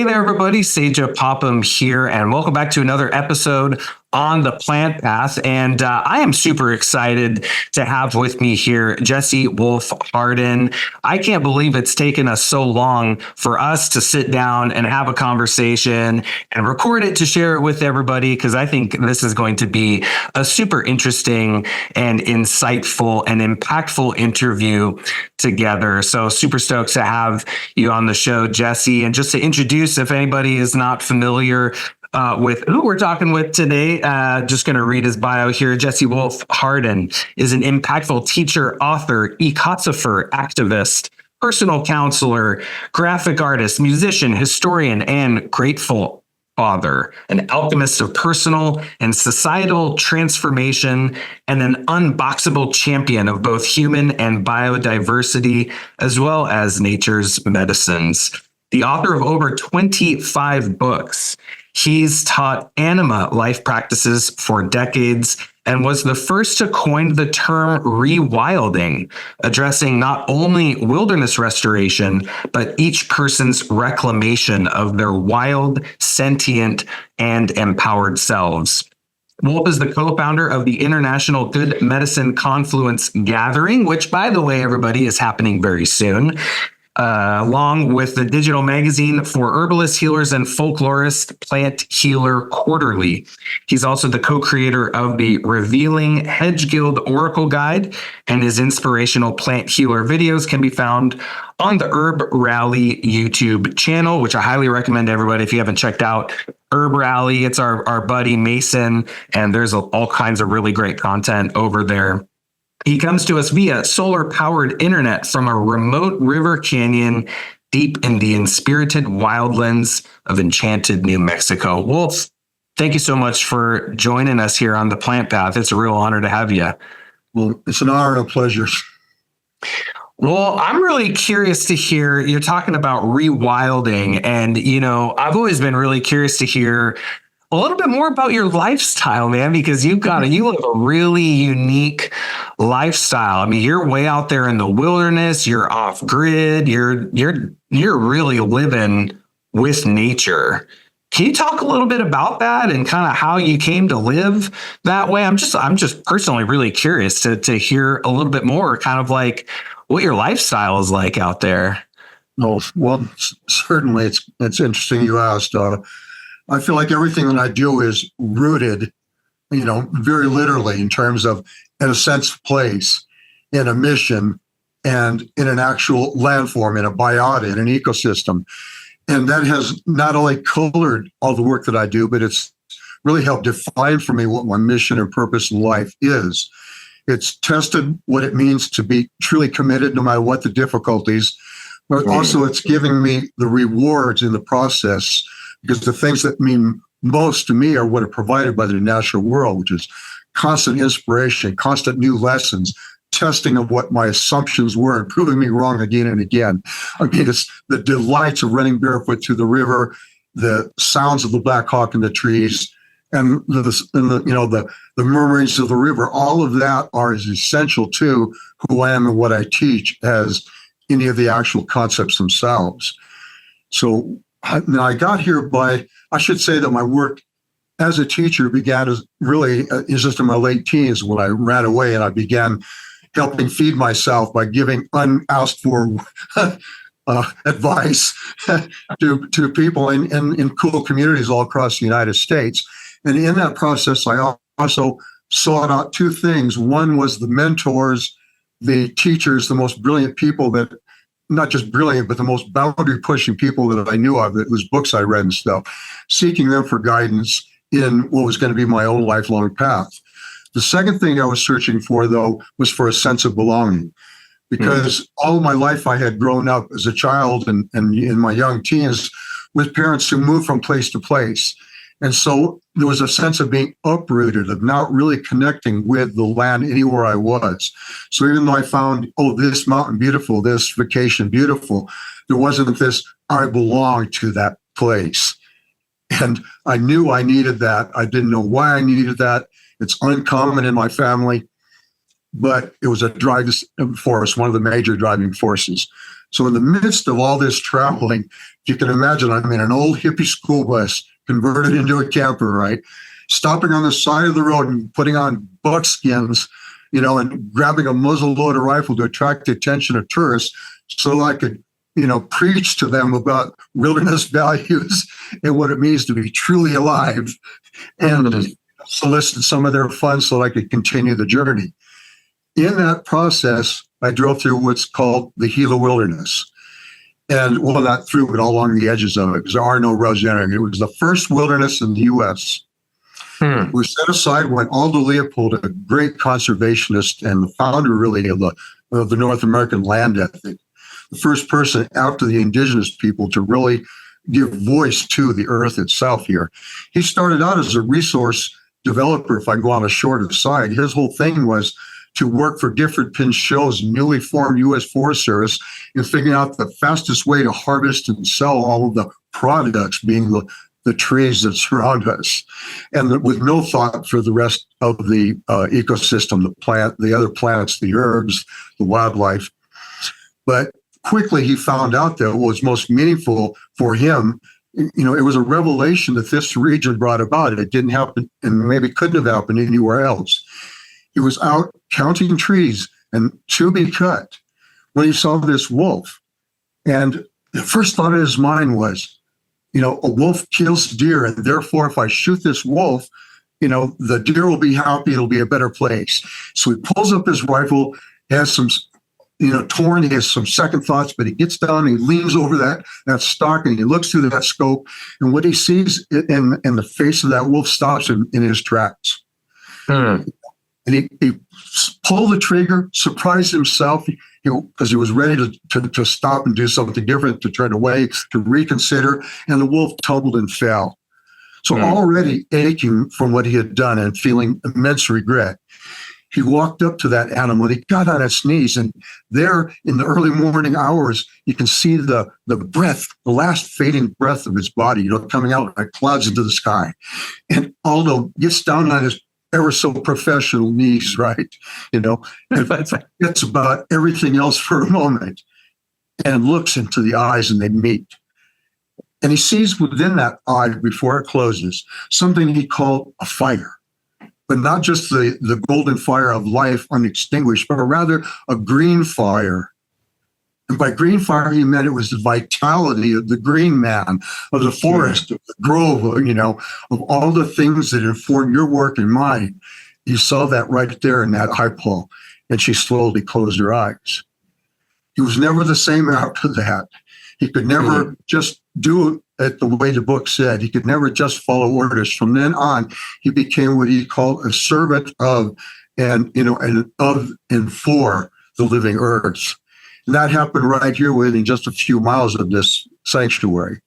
there, everybody. Sajah Popham here, and welcome back to another episode on the Plant Path. And I am super excited to have with me here Jesse Wolfe Hardin. I can't believe it's taken us so long for us to sit down and have a conversation and record it to share it with everybody, because I think this is going to be a super interesting and insightful and impactful interview together. So super stoked to have you on the show, Jesse. And just to introduce, if anybody is not familiar with who we're talking with today, just going to read his bio here. Jesse Wolfe Hardin is an impactful teacher, author, ecosopher, activist, personal counselor, graphic artist, musician, historian, and grateful father, an alchemist of personal and societal transformation, and an unboxable champion of both human and biodiversity, as well as nature's medicines. The author of over 25 books, he's taught anima life practices for decades and was the first to coin the term rewilding, addressing not only wilderness restoration, but each person's reclamation of their wild, sentient, and empowered selves. Wolfe is the co-founder of the International Good Medicine Confluence Gathering, which, by the way, everybody, is happening very soon. Along with the digital magazine for herbalists, healers, and folklorists, Plant Healer Quarterly. He's also the co-creator of the Revealing Hedge Guild Oracle Guide, and his inspirational plant healer videos can be found on the Herb Rally YouTube channel, which I highly recommend to everybody if you haven't checked out Herb Rally. It's our buddy Mason, and there's all kinds of really great content over there. He comes to us via solar-powered internet from a remote river canyon deep in the inspirited wildlands of enchanted New Mexico. Wolfe, thank you so much for joining us here on the Plant Path. It's a real honor to have you. Well, it's an honor and a pleasure. Well, I'm really curious to hear, you're talking about rewilding, and, I've always been really curious to hear a little bit more about your lifestyle, man, because you live a really unique lifestyle. I mean, you're way out there in the wilderness, you're off grid, you're really living with nature. Can you talk a little bit about that and kind of how you came to live that way? I'm just personally really curious to hear a little bit more, kind of like what your lifestyle is like out there. Oh, well, certainly it's interesting you asked. I feel like everything that I do is rooted, very literally in terms of, in a sense, place, in a mission, and in an actual landform, in a biota, in an ecosystem. And that has not only colored all the work that I do, but it's really helped define for me what my mission and purpose in life is. It's tested what it means to be truly committed no matter what the difficulties, but also it's giving me the rewards in the process, because the things that mean most to me are what are provided by the natural world, which is constant inspiration, constant new lessons, testing of what my assumptions were and proving me wrong again and again. I mean, it's the delights of running barefoot through the river, the sounds of the black hawk in the trees, and the murmurings of the river. All of that are as essential to who I am and what I teach as any of the actual concepts themselves. So now I got here I should say that my work as a teacher began is just in my late teens when I ran away and I began helping feed myself by giving unasked for advice to people in cool communities all across the United States. And in that process, I also sought out two things. One was the mentors, the teachers, the most brilliant people that, not just brilliant, but the most boundary-pushing people that I knew of, whose books I read and stuff, seeking them for guidance in what was going to be my own lifelong path. The second thing I was searching for, though, was for a sense of belonging, because all of my life I had grown up as a child and in my young teens with parents who moved from place to place. And so there was a sense of being uprooted, of not really connecting with the land anywhere I was. So even though I found, this mountain beautiful, this vacation beautiful, there wasn't this, I belong to that place. And I knew I needed that. I didn't know why I needed that. It's uncommon in my family, but it was a driving force, one of the major driving forces. So in the midst of all this traveling, you can imagine I'm in an old hippie school bus converted into a camper, right? Stopping on the side of the road and putting on buckskins, and grabbing a muzzle-loader rifle to attract the attention of tourists so I could, preach to them about wilderness values and what it means to be truly alive and solicit some of their funds so I could continue the journey. In that process, I drove through what's called the Gila Wilderness. And, well, not through, but all along the edges of it, because there are no roads entering. It was the first wilderness in the U.S. It was set aside when Aldo Leopold, a great conservationist and the founder, really, of the North American land ethic, the first person after the indigenous people to really give voice to the earth itself here. He started out as a resource developer, if I go on a short aside. His whole thing was to work for different pinchos, newly formed U.S. Forest Service, in figuring out the fastest way to harvest and sell all of the products, being the trees that surround us, and with no thought for the rest of the ecosystem, the other plants, the herbs, the wildlife. But quickly he found out that what was most meaningful for him, it was a revelation that this region brought about. It didn't happen, and maybe couldn't have happened anywhere else. He was out counting trees and to be cut when he saw this wolf. And the first thought in his mind was, a wolf kills deer, and therefore if I shoot this wolf, the deer will be happy, it'll be a better place. So he pulls up his rifle, has some, torn, he has some second thoughts, but he gets down, he leans over that stock, and he looks through that scope, and what he sees in the face of that wolf stops him in his tracks. And he pulled the trigger, surprised himself, because he was ready to stop and do something different, to turn away, to reconsider, and the wolf tumbled and fell. So already aching from what he had done and feeling immense regret, he walked up to that animal, and he got on its knees, and there in the early morning hours, you can see the breath, the last fading breath of his body, coming out like clouds into the sky. And Aldo gets down on his ever so professional knees, right? And forgets about everything else for a moment and looks into the eyes, and they meet. And he sees within that eye, before it closes, something he called a fire, but not just the golden fire of life unextinguished, but rather a green fire. And by green fire, he meant it was the vitality of the green man, of the forest, of the grove, of all the things that inform your work and mine. You saw that right there in that eyeball, and she slowly closed her eyes. He was never the same after that. He could never just do it the way the book said. He could never just follow orders. From then on, he became what he called a servant of, and of and for the living earth. And that happened right here within just a few miles of this sanctuary.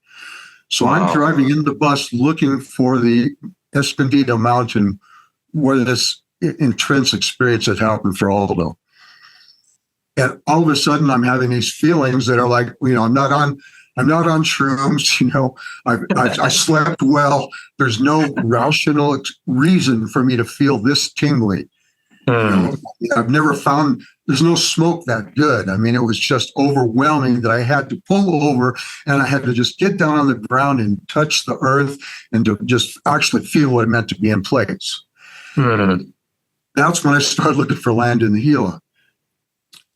So I'm driving in the bus looking for the Escondido Mountain where this intense experience had happened for Aldo. And all of a sudden I'm having these feelings that are like, I'm not on shrooms, I slept well. There's no rational reason for me to feel this tingly. I've never found, there's no smoke that good. I mean, it was just overwhelming that I had to pull over and I had to just get down on the ground and touch the earth and to just actually feel what it meant to be in place. That's when I started looking for land in the Gila.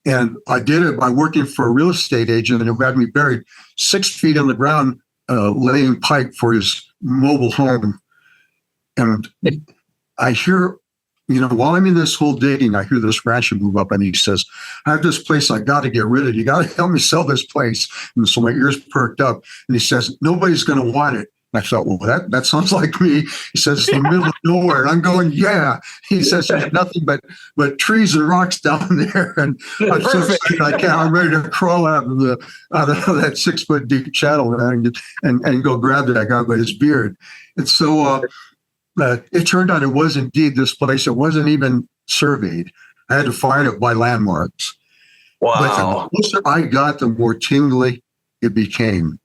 And I did it by working for a real estate agent, and who had me buried 6 feet on the ground, laying pipe for his mobile home. And I hear, while I'm in this whole digging, I hear this rancher move up, and he says, I have this place I got to get rid of. You got to help me sell this place. And so my ears perked up, and he says, nobody's going to want it. And I thought, well, that sounds like me. He says, it's in the middle of nowhere. And I'm going, yeah. He says, there's nothing but trees and rocks down there. And I'm so excited I'm ready to crawl out of that 6 foot deep channel and go grab that guy by his beard. And so it turned out it was indeed this place. It wasn't even surveyed. I had to find it by landmarks. Wow. But the closer I got, the more tingly it became.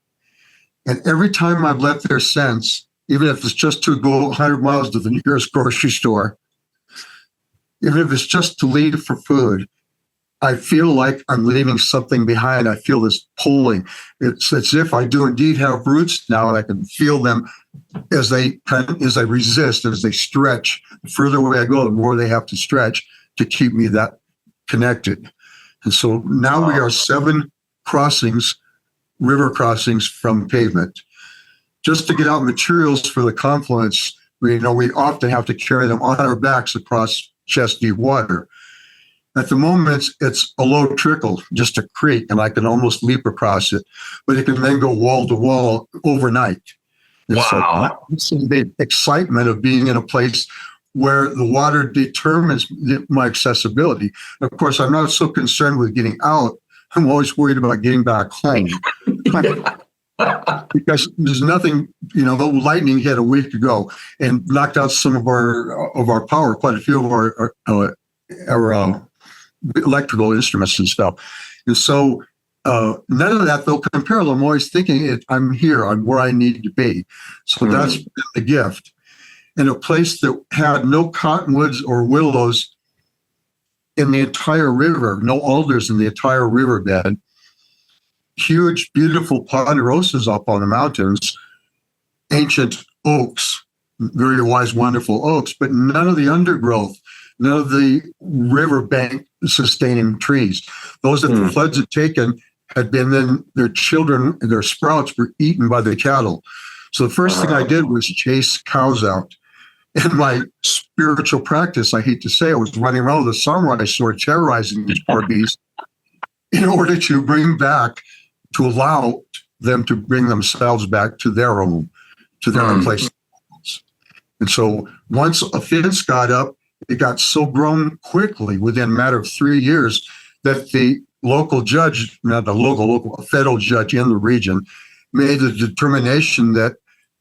And every time I've left there since, even if it's just to go 100 miles to the nearest grocery store, even if it's just to leave for food, I feel like I'm leaving something behind. I feel this pulling. It's as if I do indeed have roots now, and I can feel them as I resist, as they stretch. The further away I go, the more they have to stretch to keep me that connected. And so now we are 7 river crossings from pavement. Just to get out materials for the Confluence, we often have to carry them on our backs across chest deep water. At the moment, it's a low trickle, just a creek, and I can almost leap across it, but it can then go wall to wall overnight. Wow. So the excitement of being in a place where the water determines my accessibility. Of course, I'm not so concerned with getting out. I'm always worried about getting back home. Because there's nothing, the lightning hit a week ago and knocked out some of our power, quite a few of our electrical instruments and stuff. And so none of that, though, in parallel, I'm always thinking I'm here, I'm where I need to be. So that's the gift. In a place that had no cottonwoods or willows in the entire river, no alders in the entire riverbed, huge, beautiful ponderosas up on the mountains, ancient oaks, very wise, wonderful oaks, but none of the undergrowth, none of the riverbank sustaining trees. Those that the floods had taken had been then their children, their sprouts were eaten by the cattle. So the first thing I did was chase cows out. In my spiritual practice, I hate to say, I was running around with a samurai sword terrorizing these poor beasts in order to allow them to bring themselves back to their own, to their own place. And so once a fence got up, it got so grown quickly within a matter of 3 years that the local judge, not the local, a federal judge in the region, made the determination that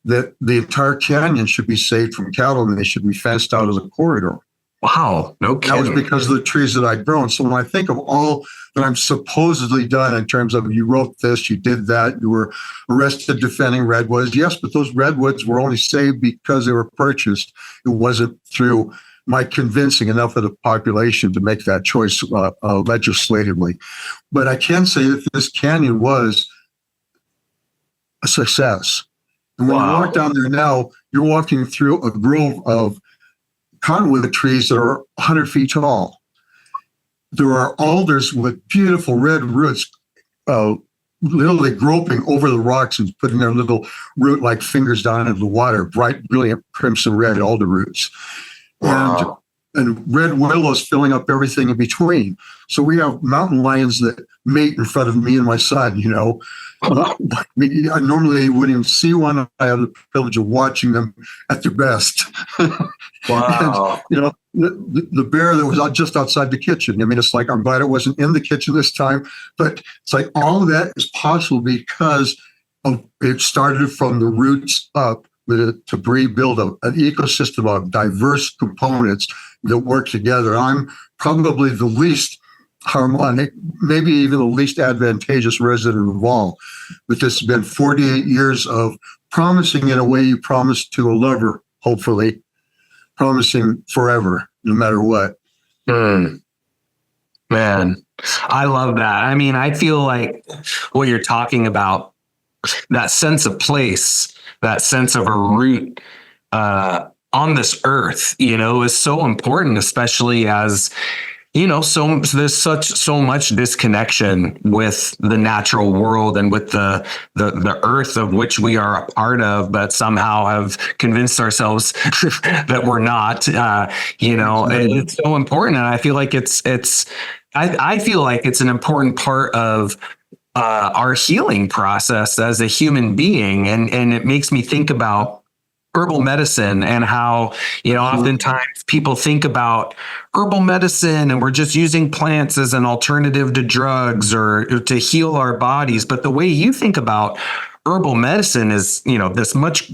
the entire canyon should be saved from cattle and they should be fenced out of the corridor. Wow, no kidding. That was because of the trees that I'd grown. So when I think of all that I'm supposedly done in terms of you wrote this, you did that, you were arrested defending redwoods. Yes, but those redwoods were only saved because they were purchased. It wasn't through my convincing enough of the population to make that choice legislatively. But I can say that this canyon was a success. And when you walk down there now, you're walking through a grove of cottonwood trees that are 100 feet tall. There are alders with beautiful red roots, literally groping over the rocks and putting their little root-like fingers down into the water, bright, brilliant crimson red alder roots. Wow. And red willows filling up everything in between. So we have mountain lions that mate in front of me and my son, I normally wouldn't even see one. I have the privilege of watching them at their best. Wow. And, the bear that was just outside the kitchen. I mean, it's like, I'm glad it wasn't in the kitchen this time, but it's like all of that is possible because it started from the roots up to rebuild an ecosystem of diverse components that work together. I'm probably the least harmonic, maybe even the least advantageous resident of all. But this has been 48 years of promising in a way you promise to a lover, hopefully, promising forever, no matter what. Man, I love that. I mean, I feel like what you're talking about, that sense of place, that sense of a root on this earth, is so important, especially as, there's so much disconnection with the natural world and with the earth of which we are a part of, but somehow have convinced ourselves that we're not, it's so important. And I feel like I feel like it's an important part of our healing process as a human being. And it makes me think about herbal medicine and how, oftentimes people think about herbal medicine and we're just using plants as an alternative to drugs or to heal our bodies. But the way you think about herbal medicine is, this much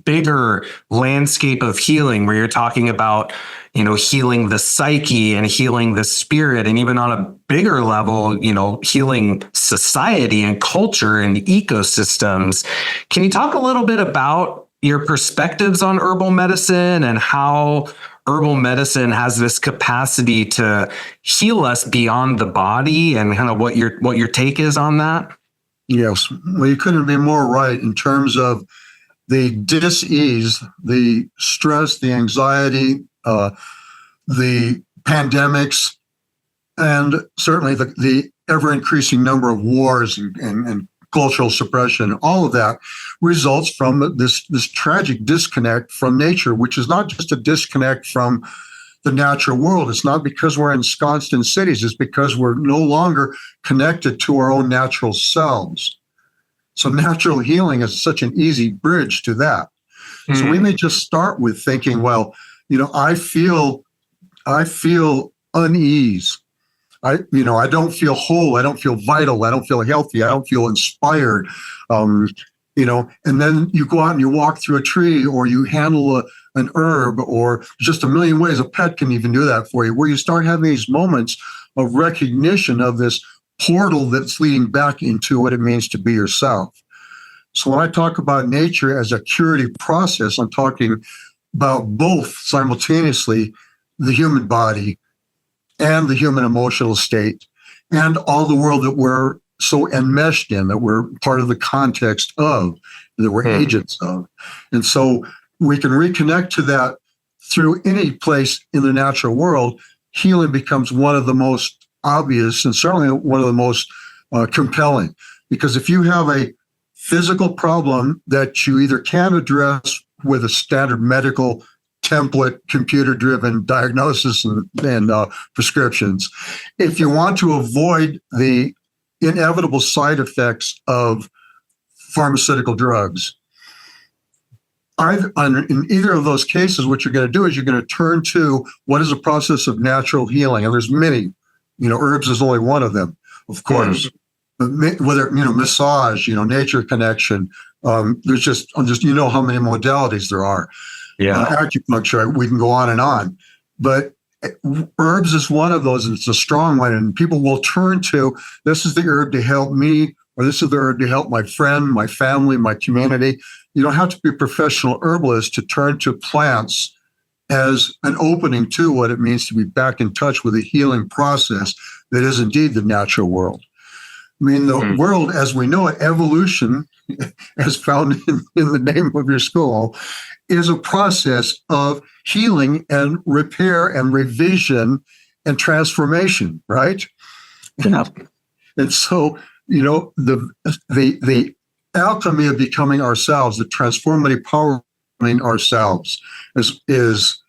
bigger landscape of healing where you're talking about, healing the psyche and healing the spirit, and even on a bigger level, healing society and culture and ecosystems. Can you talk a little bit about your perspectives on herbal medicine and how herbal medicine has this capacity to heal us beyond the body, and kind of what your take is on that? Yes. Well, you couldn't be more right in terms of the dis-ease, the stress, the anxiety, the pandemics, and certainly the ever-increasing number of wars and cultural suppression. All of that results from this tragic disconnect from nature, which is not just a disconnect from the natural world. It's not because we're ensconced in cities. It's because we're no longer connected to our own natural selves. So natural healing is such an easy bridge to that. So we may just start with thinking, well, I feel unease. I don't feel whole. I don't feel vital. I don't feel healthy. I don't feel inspired. And then you go out and you walk through a tree, or you handle an herb, or just a million ways. A pet can even do that for you, where you start having these moments of recognition of this portal that's leading back into what it means to be yourself. So when I talk about nature as a curative process, I'm talking about both simultaneously: the human body and the human emotional state, and all the world that we're so enmeshed in, that we're part of the context of, that we're agents of. And so we can reconnect to that through any place in the natural world. Healing becomes one of the most obvious, and certainly one of the most compelling. Because if you have a physical problem that you either can address with a standard medical template, computer-driven diagnosis and prescriptions, if you want to avoid the inevitable side effects of pharmaceutical drugs, in either of those cases, what you're going to do is you're going to turn to what is a process of natural healing. And there's many, herbs is only one of them, of course. Whether, massage, nature connection, there's just how many modalities there are. Yeah. Acupuncture, we can go on and on. But herbs is one of those, and it's a strong one. And people will turn to, this is the herb to help me, or this is the herb to help my friend, my family, my community. You don't have to be a professional herbalist to turn to plants as an opening to what it means to be back in touch with a healing process that is indeed the natural world. I mean, the world as we know it, evolution, as found in the name of your school, is a process of healing and repair and revision and transformation, right? Yeah. And so, the alchemy of becoming ourselves, the transformative power of becoming ourselves, is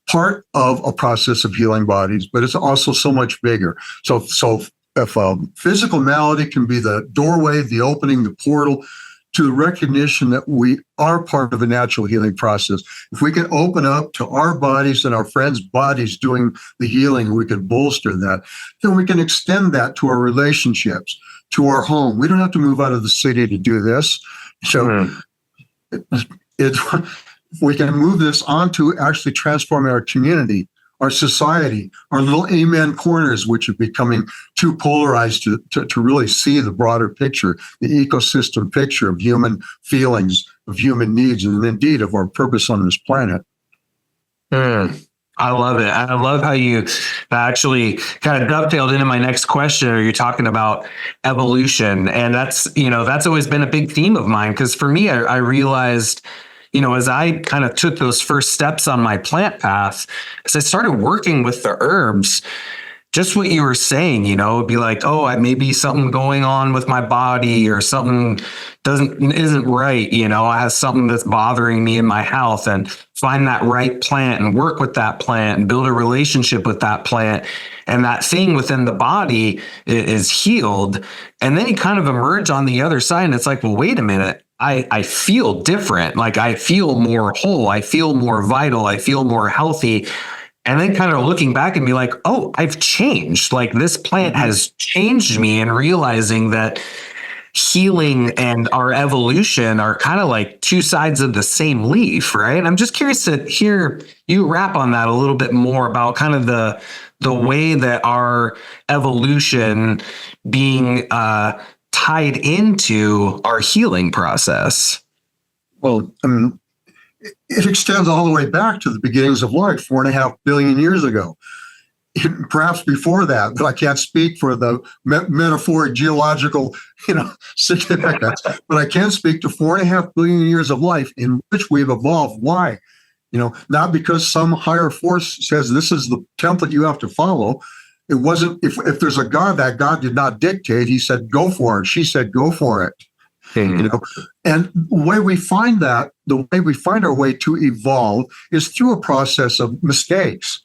part of a process of healing bodies, but it's also so much bigger. So if a physical malady can be the doorway, the opening, the portal to the recognition that we are part of a natural healing process, if we can open up to our bodies and our friends' bodies doing the healing, we can bolster that, then we can extend that to our relationships, to our home. We don't have to move out of the city to do this. So we can move this on to actually transforming our community, our society, our little amen corners, which are becoming too polarized to really see the broader picture, the ecosystem picture of human feelings, of human needs, and indeed of our purpose on this planet. I love it. I love how you actually kind of dovetailed into my next question. You're talking about evolution, and that's always been a big theme of mine, because for me, I realized, as I kind of took those first steps on my plant path, as I started working with the herbs, just what you were saying, it'd be like, oh, maybe something going on with my body, or something isn't right. I have something that's bothering me in my health, and find that right plant and work with that plant and build a relationship with that plant. And that thing within the body is healed. And then you kind of emerge on the other side, and it's like, well, wait a minute. I feel different. Like, I feel more whole. I feel more vital. I feel more healthy. And then kind of looking back and be like, oh, I've changed. Like, this plant has changed me, and realizing that healing and our evolution are kind of like two sides of the same leaf, right? I'm just curious to hear you wrap on that a little bit more, about kind of the way that our evolution being tied into our healing process. Well, it extends all the way back to the beginnings of life, 4.5 billion years ago. Perhaps before that, but I can't speak for the metaphoric geological, significance. But I can speak to 4.5 billion years of life in which we've evolved. Why? Not because some higher force says this is the template you have to follow. It wasn't. If there's a God, that God did not dictate. He said, "Go for it." She said, "Go for it." Mm-hmm. And the way we find our way to evolve is through a process of mistakes,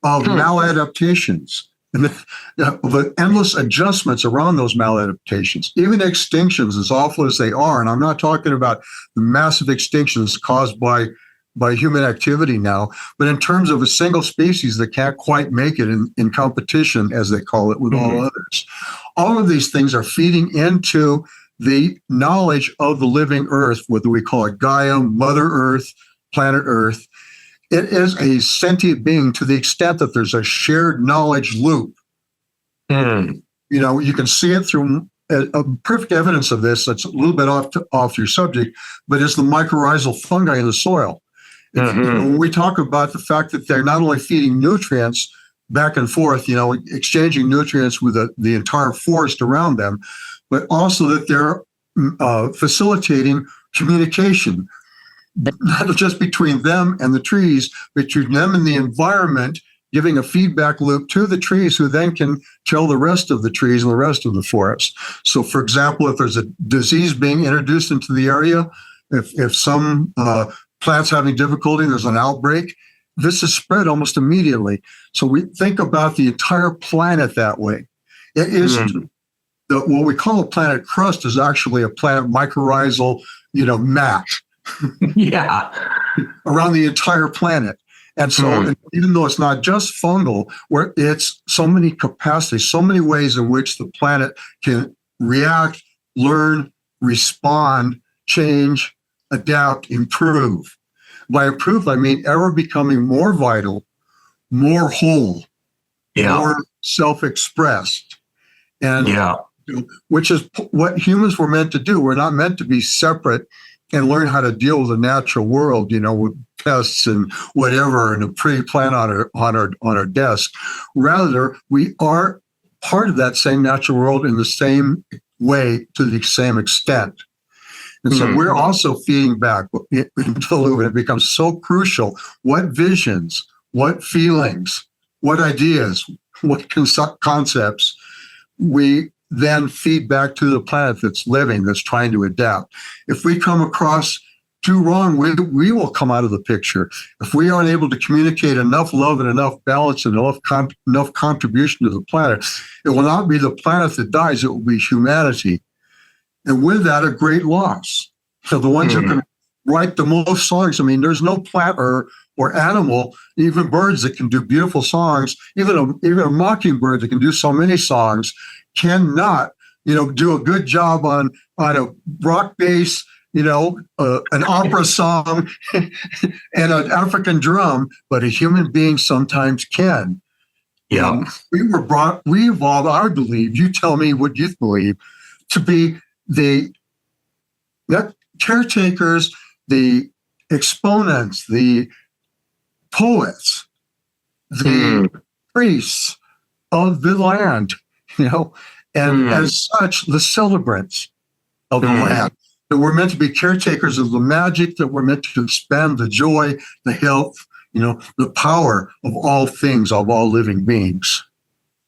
of maladaptations, and the endless adjustments around those maladaptations, even extinctions, as awful as they are. And I'm not talking about the massive extinctions caused by human activity now, but in terms of a single species that can't quite make it in competition, as they call it, with all others. All of these things are feeding into the knowledge of the living earth, whether we call it Gaia, Mother Earth, planet Earth. It is a sentient being to the extent that there's a shared knowledge loop. You can see it through a perfect evidence of this. That's a little bit off your subject, but it's the mycorrhizal fungi in the soil. When we talk about the fact that they're not only feeding nutrients back and forth, exchanging nutrients with the entire forest around them, but also that they're facilitating communication, not just between them and the trees, but between them and the environment, giving a feedback loop to the trees who then can tell the rest of the trees and the rest of the forest. So, for example, if there's a disease being introduced into the area, if some plant's having difficulty, there's an outbreak, this is spread almost immediately. So we think about the entire planet that way. It is what we call a planet crust is actually a planet mycorrhizal, mat. Around the entire planet. And so even though it's not just fungal, where it's so many capacities, so many ways in which the planet can react, learn, respond, change, adapt, improve. By improve, I mean ever becoming more vital, more whole, more self-expressed. And which is what humans were meant to do. We're not meant to be separate and learn how to deal with the natural world, with pests and whatever, and a pretty plant on our desk. Rather, we are part of that same natural world in the same way to the same extent. And so we're also feeding back into the loop, and it becomes so crucial. What visions, what feelings, what ideas, what concepts we then feed back to the planet that's living, that's trying to adapt. If we come across too wrong, we will come out of the picture. If we aren't able to communicate enough love and enough balance and enough contribution to the planet, it will not be the planet that dies, it will be humanity. And with that, a great loss. So the ones that can write the most songs, I mean, there's no plant or animal, even birds that can do beautiful songs, even a mockingbird that can do so many songs, cannot, do a good job on a rock bass, an opera song and an African drum, but a human being sometimes can. We evolved, I believe, you tell me what you believe, to be the caretakers, the exponents, the poets, the priests of the land, and as such, the celebrants of the land. That we're meant to be caretakers of the magic, that we're meant to expand the joy, the health, the power of all things, of all living beings.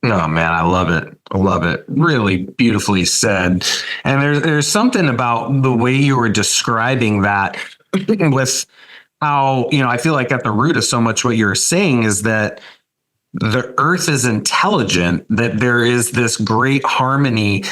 Oh man, I love it. I love it. Really beautifully said. And there's something about the way you were describing that with how, I feel like at the root of so much what you're saying is that the earth is intelligent, that there is this great harmony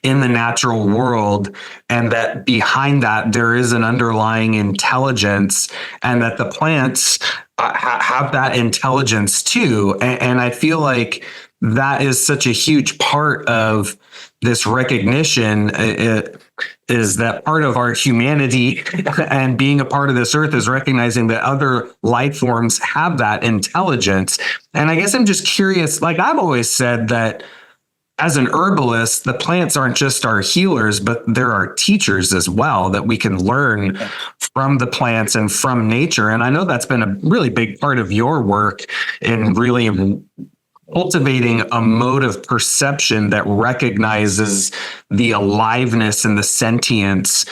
in the natural world, and that behind that there is an underlying intelligence, and that the plants have that intelligence too. And I feel like that is such a huge part of this recognition. It is that part of our humanity and being a part of this earth is recognizing that other life forms have that intelligence. And I guess I'm just curious, like I've always said that as an herbalist, the plants aren't just our healers, but they're our teachers as well, that we can learn from the plants and from nature. And I know that's been a really big part of your work in really cultivating a mode of perception that recognizes the aliveness and the sentience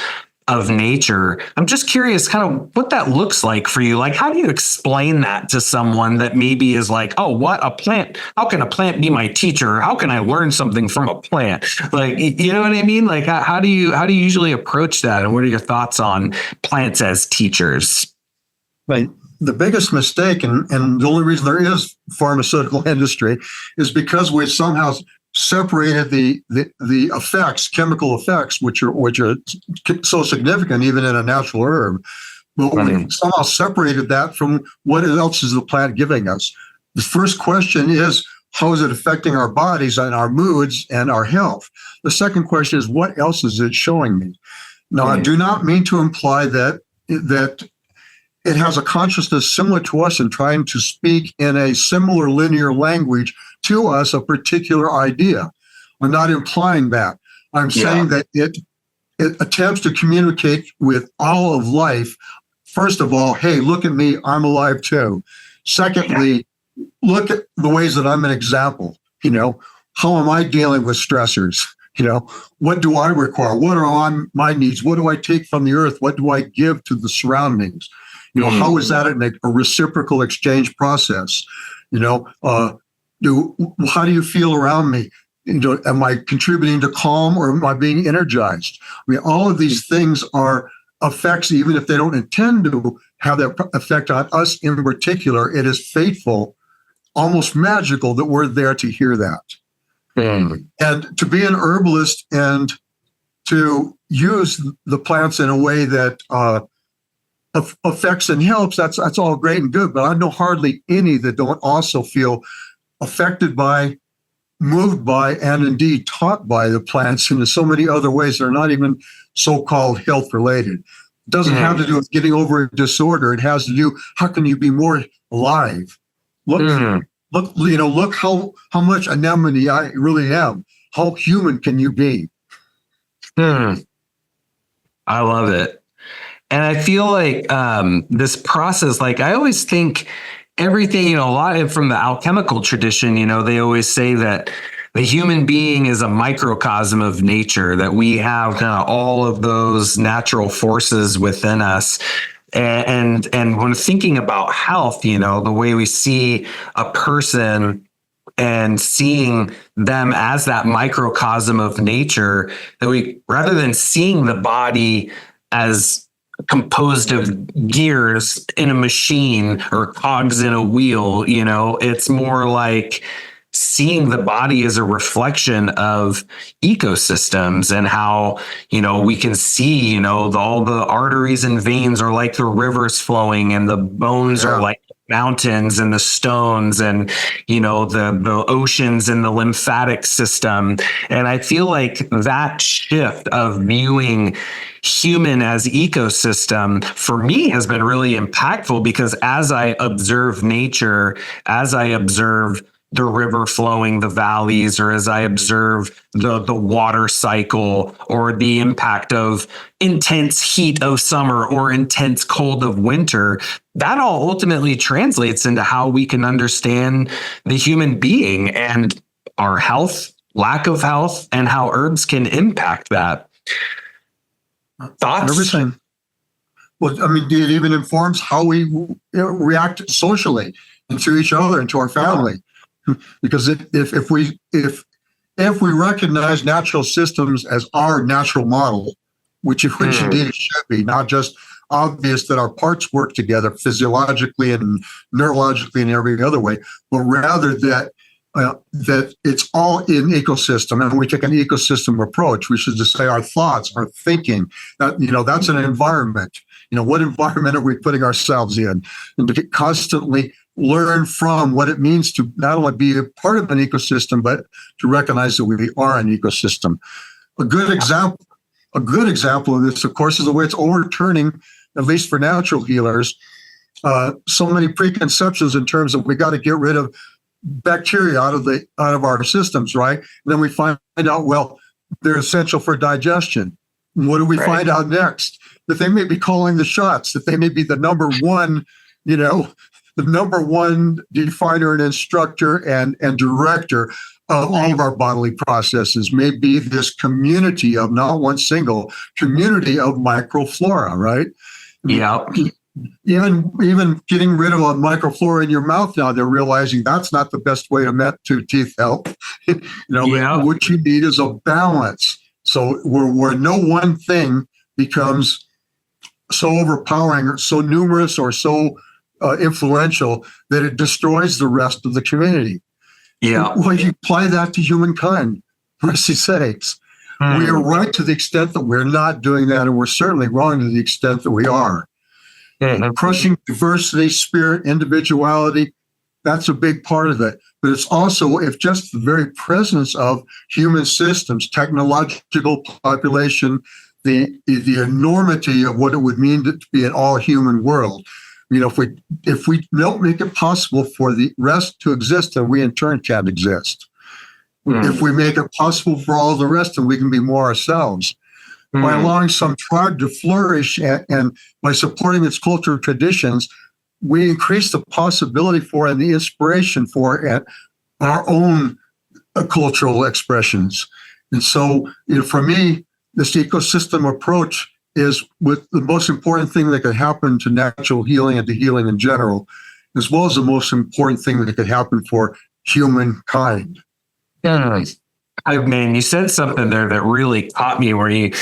of nature. I'm just curious kind of what that looks like for you. Like, how do you explain that to someone that maybe is like, oh, what, a plant? How can a plant be my teacher? How can I learn something from a plant? Like, you know what I mean? Like, how do you usually approach that? And what are your thoughts on plants as teachers? Right. The biggest mistake, and the only reason there is pharmaceutical industry, is because we somehow separated the effects, chemical effects, which are so significant even in a natural herb, but we somehow separated that from what else is the plant giving us. The first question is, how is it affecting our bodies and our moods and our health? The second question is, what else is it showing me? Now, I do not mean to imply that it has a consciousness similar to us in trying to speak in a similar linear language to us a particular idea. I'm not implying that. I'm saying that it attempts to communicate with all of life. First of all, hey, look at me, I'm alive too. Secondly, look at the ways that I'm an example. How am I dealing with stressors? What do I require? What are my needs? What do I take from the earth? What do I give to the surroundings? How is that a reciprocal exchange process? How do you feel around me? Am I contributing to calm or am I being energized? I mean, all of these things are effects, even if they don't intend to have that effect on us in particular. It is fateful, almost magical that we're there to hear that. And to be an herbalist and to use the plants in a way that affects and helps, that's all great and good, but I know hardly any that don't also feel affected by, moved by, and indeed taught by the plants in so many other ways that are not even so-called health related. It doesn't have to do with getting over a disorder. It has to do, how can you be more alive? Look, how much anemone I really am. How human can you be? I love it. And I feel like this process, like I always think everything, a lot from the alchemical tradition, they always say that the human being is a microcosm of nature, that we have kind of all of those natural forces within us. And when thinking about health, the way we see a person and seeing them as that microcosm of nature, that we, rather than seeing the body as composed of gears in a machine or cogs in a wheel, it's more like seeing the body as a reflection of ecosystems and how, we can see, all the arteries and veins are like the rivers flowing and the bones are like mountains and the stones and, the oceans and the lymphatic system. And I feel like that shift of viewing human as ecosystem for me has been really impactful, because as I observe nature, as I observe the river flowing the valleys, or as I observe the water cycle, or the impact of intense heat of summer or intense cold of winter, that all ultimately translates into how we can understand the human being and our health, lack of health, and how herbs can impact that. Thoughts? Everything. Well, I mean, it even informs how we react socially and to each other and to our family. Because if we recognize natural systems as our natural model, which indeed it should be, not just obvious that our parts work together physiologically and neurologically and every other way, but rather that it's all in ecosystem, and we take an ecosystem approach, which is to say our thoughts, our thinking, that's an environment. What environment are we putting ourselves in? And to constantly learn from what it means to not only be a part of an ecosystem, but to recognize that we are an ecosystem. A good example of this, of course, is the way it's overturning, at least for natural healers, so many preconceptions in terms of we got to get rid of bacteria out of our systems, right? And then we find out, well, they're essential for digestion. And what do we find out next? That they may be calling the shots, that they may be the number one, the number one definer and instructor and director of all of our bodily processes, may be this community of not one single community of microflora, right? Yeah. Even getting rid of a microflora in your mouth now, they're realizing that's not the best way to teeth health. What you need is a balance. So where no one thing becomes so overpowering or so numerous or so influential that it destroys the rest of the community. Yeah. Well, you apply that to humankind, for mercy's sakes. We are right to the extent that we're not doing that, and we're certainly wrong to the extent that we are. Crushing diversity, spirit, individuality, that's a big part of it. But it's also, if just the very presence of human systems, technological population, the enormity of what it would mean to be an all-human world. If we don't make it possible for the rest to exist, then we in turn can't exist. If we make it possible for all the rest, then we can be more ourselves. By allowing some tribe to flourish and by supporting its cultural traditions, we increase the possibility for and the inspiration for our own cultural expressions. And so, for me, this ecosystem approach is with the most important thing that could happen to natural healing and to healing in general, as well as the most important thing that could happen for humankind. I mean, you said something there that really caught me, where you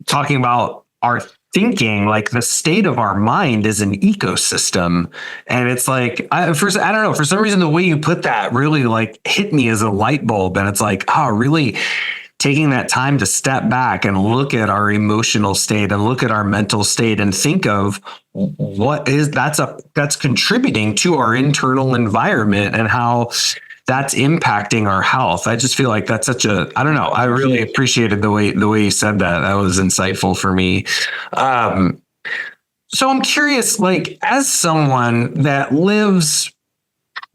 talking about our thinking, like the state of our mind is an ecosystem. And it's like, I don't know, for some reason, the way you put that really like hit me as a light bulb. And it's like, really taking that time to step back and look at our emotional state and look at our mental state and think of that's contributing to our internal environment and how that's impacting our health. I just feel like that's I really appreciated the way you said that. That was insightful for me. So I'm curious, like, as someone that lives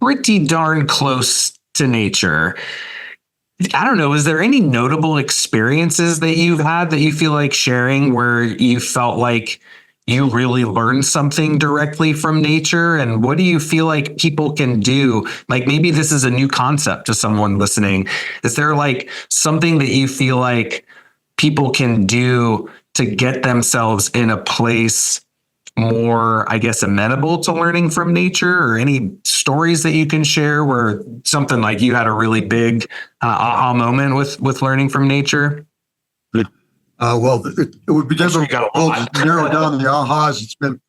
pretty darn close to nature, I don't know, is there any notable experiences that you've had that you feel like sharing where you felt like you really learn something directly from nature? And what do you feel like people can do? Like, maybe this is a new concept to someone listening. Is there like something that you feel like people can do to get themselves in a place more, I guess, amenable to learning from nature? Or any stories that you can share where something like you had a really big aha moment with learning from nature? Well, it would be difficult to narrow down the ahas. It's been,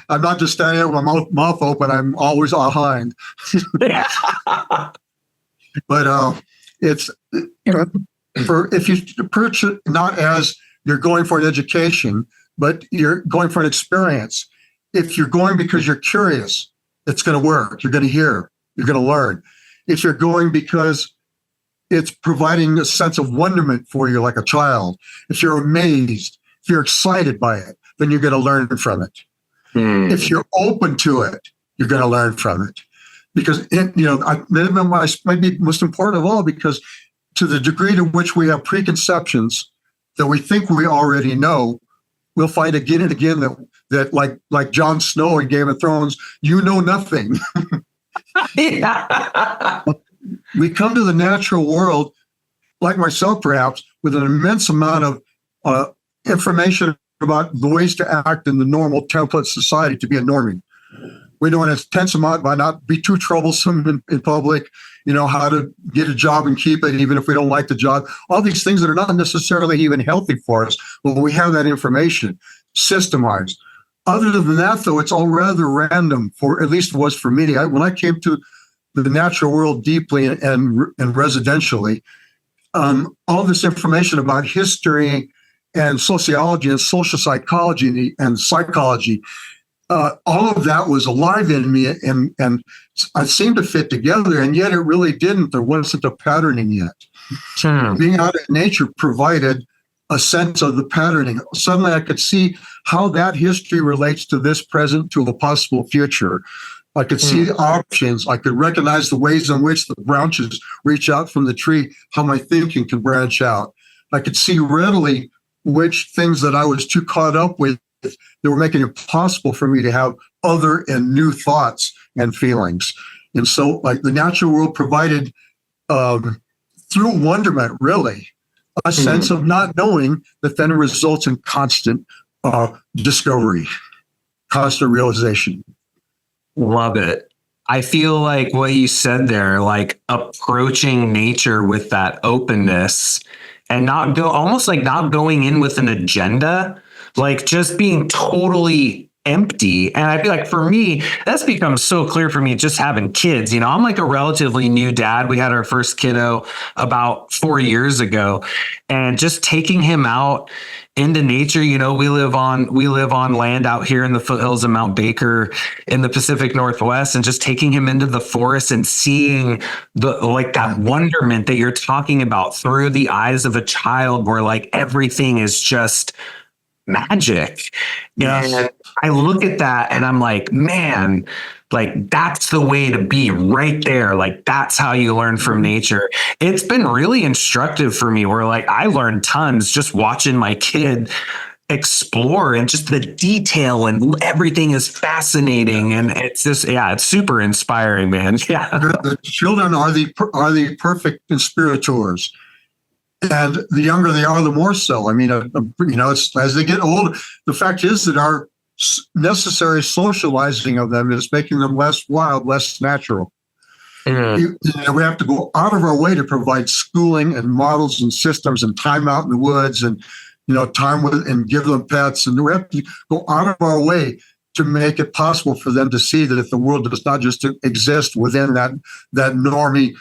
I'm not just standing there with my mouth open, I'm always ahaing. But it's, if you approach it not as you're going for an education, but you're going for an experience. If you're going because you're curious, it's going to work. You're going to hear, you're going to learn. If you're going because it's providing a sense of wonderment for you like a child, if you're amazed, if you're excited by it, then you're going to learn from it. If you're open to it, you're going to learn from it. Because, that might be most important of all, because to the degree to which we have preconceptions that we think we already know, we'll find again and again that like Jon Snow in Game of Thrones, you know nothing. We come to the natural world, like myself perhaps, with an immense amount of information about the ways to act in the normal template society to be a normie. We know an intense amount by not be too troublesome in public, how to get a job and keep it, even if we don't like the job. All these things that are not necessarily even healthy for us, but we have that information systemized. Other than that, though, it's all rather random, for at least it was for me. When I came to the natural world deeply and residentially, all this information about history and sociology and social psychology and psychology, all of that was alive in me, and I seemed to fit together, and yet it really didn't. There wasn't a patterning yet. Being out in nature provided a sense of the patterning. Suddenly I could see how that history relates to this present, to a possible future. I could see the options. I could recognize the ways in which the branches reach out from the tree, how my thinking can branch out. I could see readily which things that I was too caught up with that were making it possible for me to have other and new thoughts and feelings. And so, like, the natural world provided, through wonderment, really, a sense of not knowing that then results in constant discovery, constant realization. Love it. I feel like what you said there, like approaching nature with that openness and almost like not going in with an agenda, like just being totally empty. And I feel like for me, that's become so clear for me just having kids. You know, I'm like a relatively new dad. We had our first kiddo about 4 years ago, and just taking him out into nature. You know, we live on land out here in the foothills of Mount Baker in the Pacific Northwest, and just taking him into the forest and seeing that wonderment that you're talking about through the eyes of a child, where like everything is just magic. Yes. And I look at that and I'm like, man, like that's the way to be right there. Like that's how you learn from nature. It's been really instructive for me, where like I learned tons just watching my kid explore, and just the detail and everything is fascinating. And it's just, it's super inspiring, man. Yeah. The children are the perfect conspirators. And the younger they are, the more so. I mean, it's, as they get older, the fact is that our necessary socializing of them is making them less wild, less natural. We have to go out of our way to provide schooling and models and systems and time out in the woods and, time with, and give them pets. And we have to go out of our way to make it possible for them to see that if the world does not just exist within that normie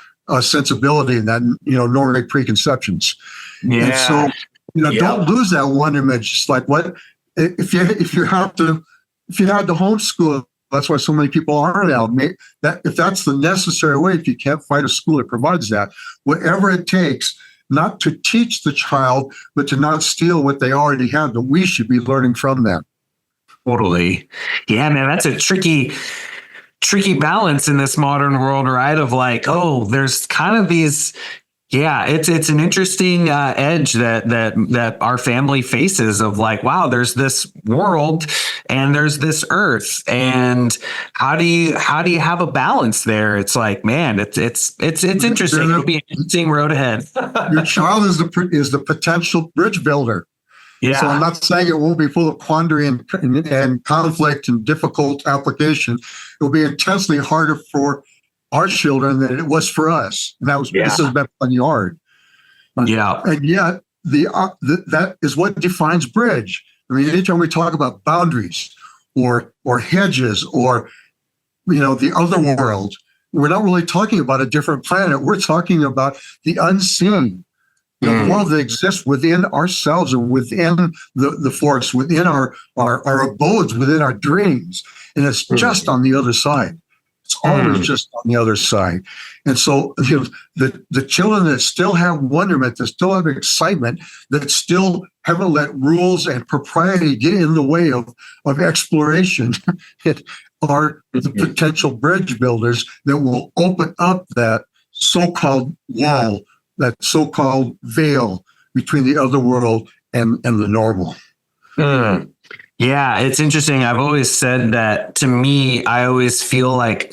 sensibility and that normie preconceptions. Yeah. And so don't lose that wonderment. Just like what if you had to homeschool. That's why so many people are now. That if that's the necessary way, if you can't find a school that provides that, whatever it takes, not to teach the child, but to not steal what they already have, that we should be learning from them. Totally. Yeah, man, that's a tricky balance in this modern world, right? Of like, there's kind of these, it's an interesting edge that our family faces of like, wow, there's this world and there's this earth, and how do you have a balance there? It's like, man, it's interesting. It'll be an interesting road ahead. Your child is the potential bridge builder. Yeah. So I'm not saying it won't be full of quandary and conflict and difficult application. It will be intensely harder for our children than it was for us. And this has been fun yard. Yeah. And yet that is what defines bridge. I mean, anytime we talk about boundaries or hedges or, the other world, we're not really talking about a different planet. We're talking about the unseen. The world that exists within ourselves or within the forest, within our abodes, within our dreams. And it's just on the other side. It's always just on the other side. And so the children that still have wonderment, that still have excitement, that still haven't let rules and propriety get in the way of exploration are the potential bridge builders that will open up that so-called wall, that so-called veil between the other world and the normal. Yeah, it's interesting. I've always said that, to me, I always feel like